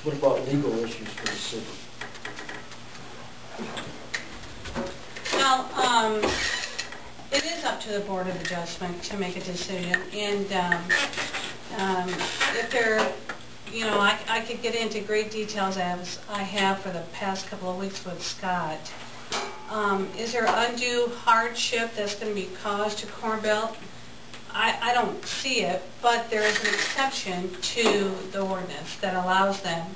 What about legal issues for the city? Well, it is up to the Board of Adjustment to make a decision, and if they're, you know, I could get into great details as I have for the past couple of weeks with Scott. Is there undue hardship that's going to be caused to Corn Belt? I don't see it, but there is an exception to the ordinance that allows them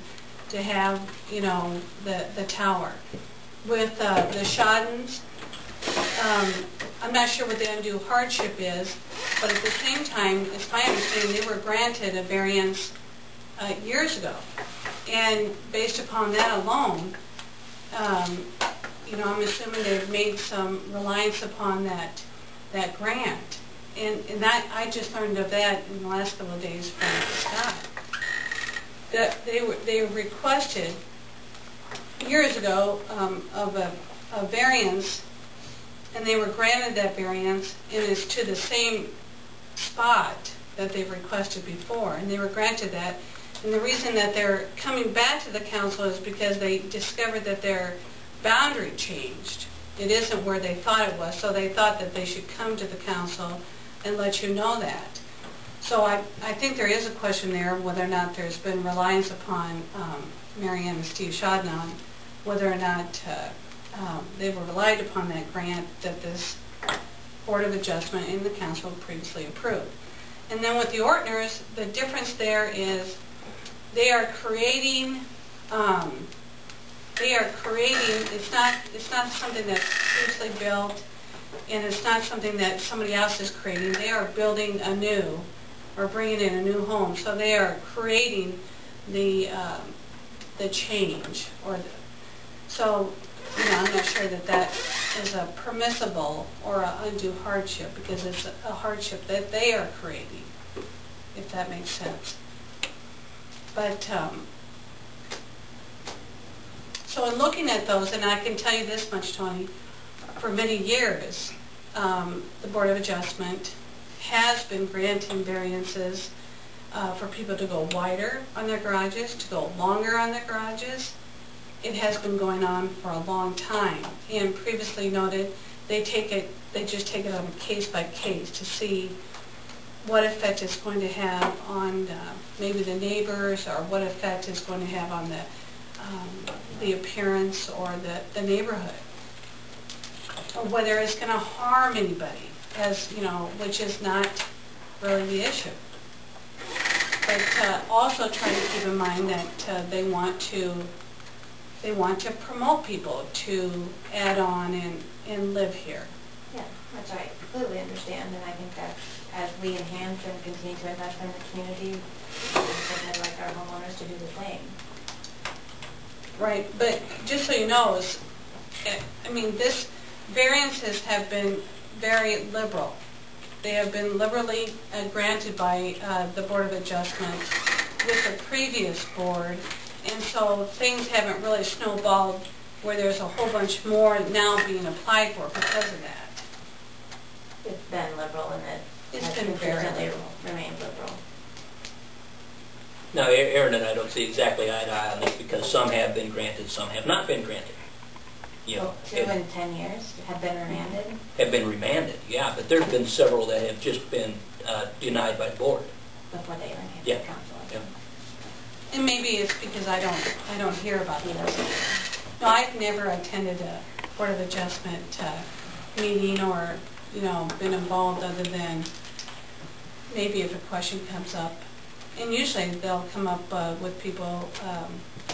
to have, you know, the tower. With the Shoddens, I'm not sure what the undue hardship is, but at the same time, it's my understanding they were granted a variance years ago. And based upon that alone, you know, I'm assuming they've made some reliance upon that grant. And that, I just learned of that in the last couple of days from Scott. That they requested years ago of a variance, and they were granted that variance, and it's to the same spot that they've requested before, and they were granted that. And the reason that they're coming back to the council is because they discovered that their boundary changed. It isn't where they thought it was, so they thought that they should come to the council and let you know that. So I think there is a question there whether or not there's been reliance upon Mary Ann and Steve Shodden on whether or not they were relied upon that grant that this Board of Adjustment and the council previously approved. And then with the Ortners, the difference there is they are creating, it's not something that's previously built, and it's not something that somebody else is creating. They are building anew, or bringing in a new home. So they are creating the change, so you know, I'm not sure that that is a permissible or an undue hardship, because it's a hardship that they are creating, if that makes sense. But so in looking at those, and I can tell you this much, Tony, for many years, the Board of Adjustment has been granting variances for people to go wider on their garages, to go longer on their garages. It has been going on for a long time, and previously noted, they just take it on case by case to see what effect it's going to have on maybe the neighbors, or what effect it's going to have on the appearance or the neighborhood, or whether it's going to harm anybody, as you know, which is not really the issue. But also try to keep in mind that they want to promote people to add on and live here. Yeah, that's right. Completely understand, and I think that as we enhance and continue to invest in the community, we'd like our homeowners to do the same. Right, but just so you know, I mean, this variances have been very liberal. They have been liberally granted by the Board of Adjustment with the previous board, and so things haven't really snowballed where there's a whole bunch more now being applied for because of that. It's been liberal, and it's been very liberal. Remained liberal. Now, Aaron and I don't see exactly eye to eye on this, because some have been granted, some have not been granted. You know, 2 in 10 years have been remanded? Have been remanded, yeah, but there's been several that have just been denied by the board. Before they were handed Yeah. to council. Yeah. And maybe it's because I don't hear about those. No, I've never attended a Board of Adjustment meeting, or you know, been involved other than maybe if a question comes up. And usually they'll come up with people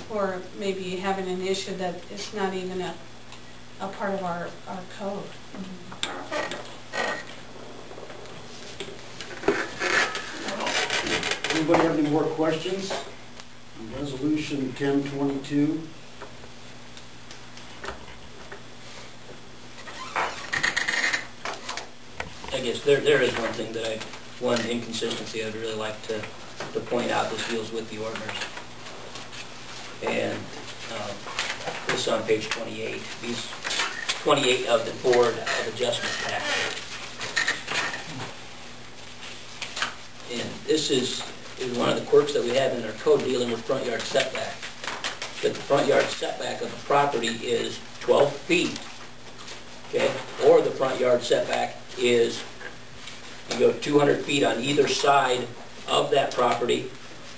who are maybe having an issue that is not even a part of our code. Anybody have any more questions? Resolution 1022. I guess there is one thing that one inconsistency I'd really like to point out. This deals with the ordiners. And this is on page 28. These 28 of the Board of Adjustment Act. And this is is one of the quirks that we have in our code dealing with front yard setback. That the front yard setback of the property is 12 feet, okay? Or the front yard setback is, you go 200 feet on either side of that property,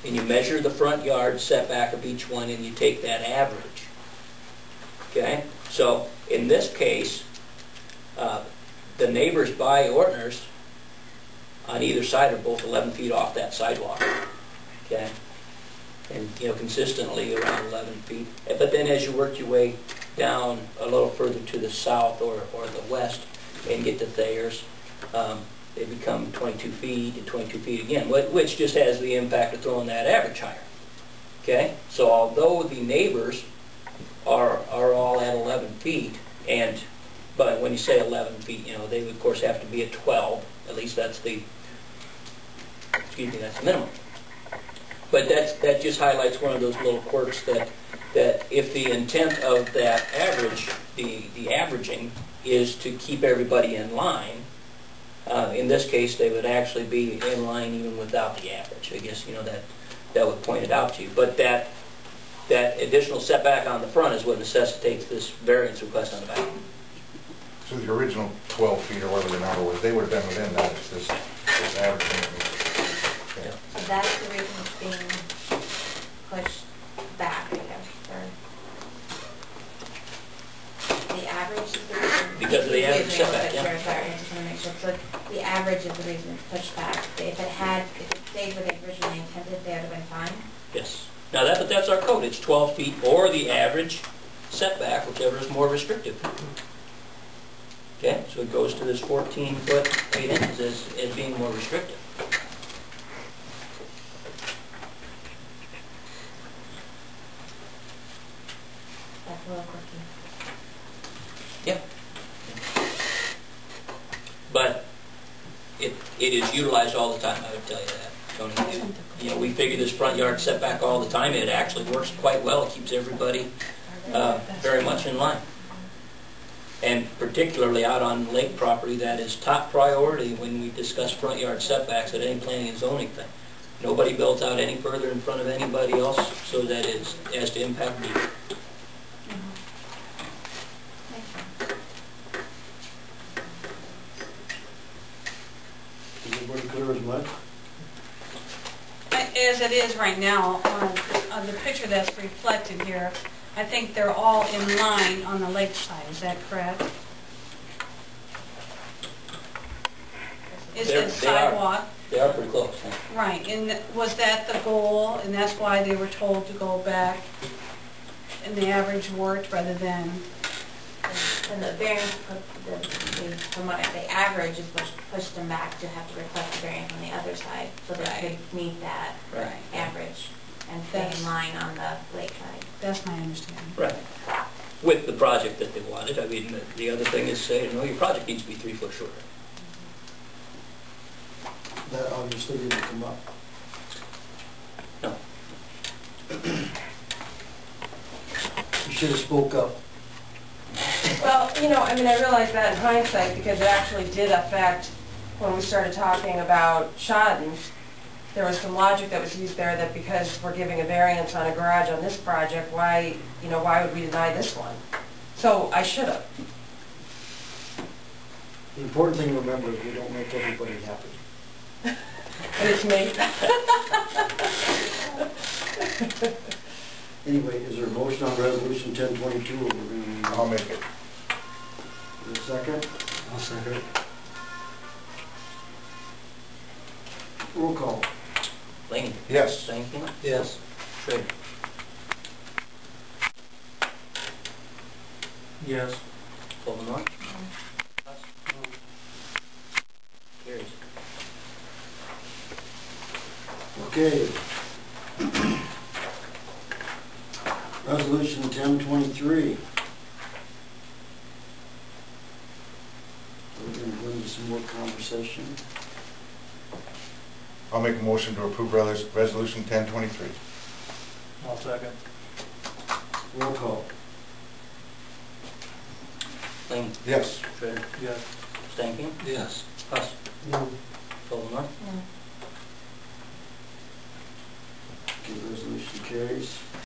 and you measure the front yard setback of each one, and you take that average, okay? So in this case, the neighbors by Ortner's on either side are both 11 feet off that sidewalk, okay? And, you know, consistently around 11 feet. But then as you work your way down a little further to the south or the west and get to Thayer's, they become 22 feet and 22 feet again, which just has the impact of throwing that average higher, okay? So although the neighbors are all at 11 feet, but when you say 11 feet, you know, they would of course have to be at 12, at least that's the minimum. But that just highlights one of those little quirks that if the intent of that average, the averaging, is to keep everybody in line, in this case they would actually be in line even without the average. I guess, you know, that would point it out to you. But that additional setback on the front is what necessitates this variance request on the back. So the original 12 feet or whatever the number was, they would have been within that. It's this average. Okay. So that's the reason it's being pushed back, I guess, or the average is the reason. Because of the average setback, yeah. Sorry, I just want to make sure. So the average is the reason it's pushed back. If it stayed where they originally intended, they would have been fine? Yes. Now but that's our code. It's 12 feet or the average setback, whichever is more restrictive. Okay, so it goes to this 14 foot 8 inches as being more restrictive. That's a little quirky. Yep. But it is utilized all the time, I would tell you that, Tony. You know, we figure this front yard setback all the time, and it actually works quite well. It keeps everybody very much in line. And particularly out on lake property, that is top priority when we discuss front yard setbacks at any planning and zoning thing. Nobody builds out any further in front of anybody else so that it has to impact me. Is everybody clear as mud? As it is right now, on the picture that's reflected here, I think they're all in line on the lake side. Is that correct? Is the sidewalk? They are pretty close. Huh? Right. And was that the goal? And that's why they were told to go back and the average worked rather than... And the variance, from what the average is what pushed them back to have to request the variance on the other side, so they could meet that average and stay in line on the lake side. That's my understanding. Right. With the project that they wanted. I mean, the other thing is saying, no, your project needs to be 3 foot shorter. That obviously didn't come up. No. You should have spoke up. Well, you know, I mean, I realize that in hindsight because it actually did affect when we started talking about Schaden's. There was some logic that was used there that because we're giving a variance on a garage on this project, why would we deny this one? So I should have. The important thing to remember is we don't make everybody happy. And it's me. Anyway, is there a motion on resolution 1022? Or we're going to... I'll make it. Is there a second? I'll second it. Roll call. Laney? Yes. Stankin? Yes. Schrader? Yes. Coleman? Carries. Okay. Resolution 1023. We're going to go into some more conversation. I'll make a motion to approve resolution 1023. I'll second. Roll call. Laney? Yes. Schrader? Yes. Stankin? Yes. Huss? No. Coleman? Okay, resolution carries.